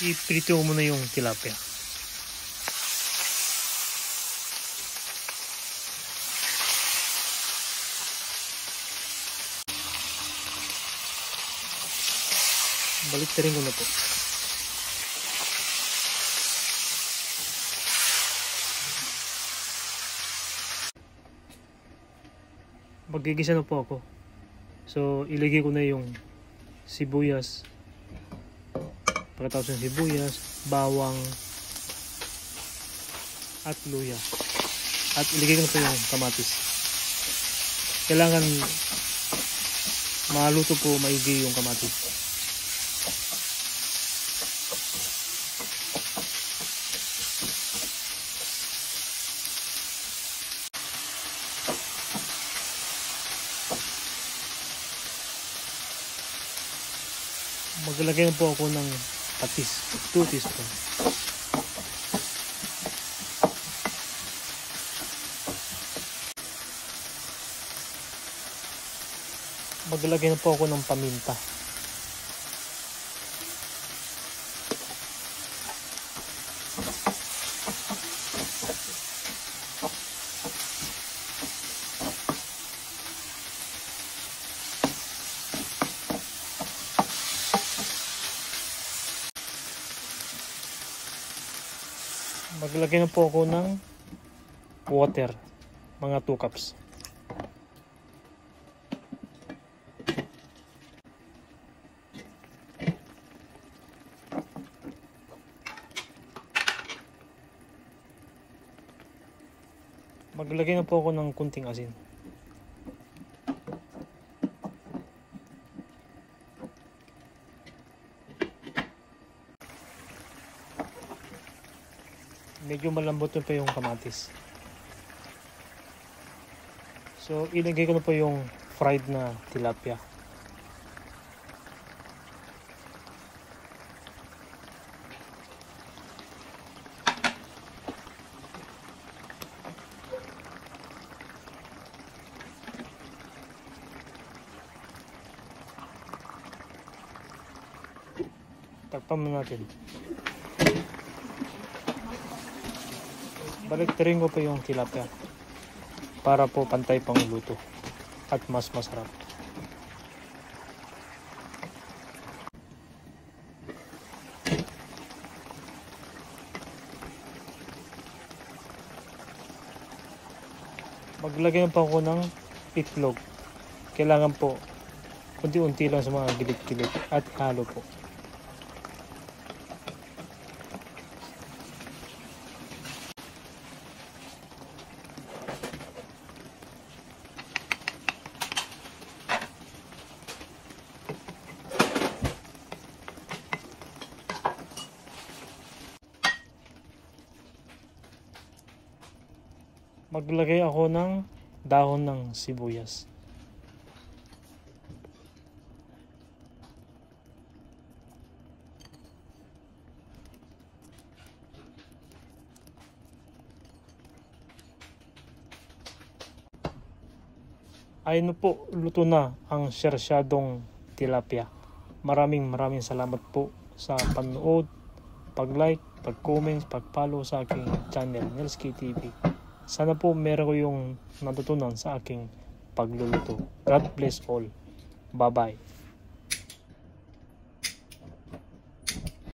iprito mo na yung tilapia. Balik rin ko na po. Magigisa na po ako. So ilagay ko na yung sibuyas. Pagkatapos ng sibuyas, bawang at luya. At ilagay ko na po yung kamatis. Kailangan maluto po maigi yung kamatis. Maglagay po ako ng patis, 2 teaspoon. Maglagay na po ako ng paminta. Maglagay na po ako ng water, mga 2 cups. Maglagay na po ako ng kunting asin. Medyo malambot na po yung kamatis. So ilagay ko na po yung fried na tilapia. Takpan mo natin. Baliktarin ko po yung tilapia para po pantay pang luto at mas masarap. Maglagay pa ako ng itlog. Kailangan po unti-unti lang sa mga gilid-gilid at halo po. Maglagay ako ng dahon ng sibuyas. Ayun po, luto na ang sirsyadong tilapia. Maraming salamat po sa panonood, pag-like, pag-comment, pag-follow sa aking channel, Nelsky TV. Sana po meron ko yung natutunan sa aking pagluluto. God bless all. Bye-bye.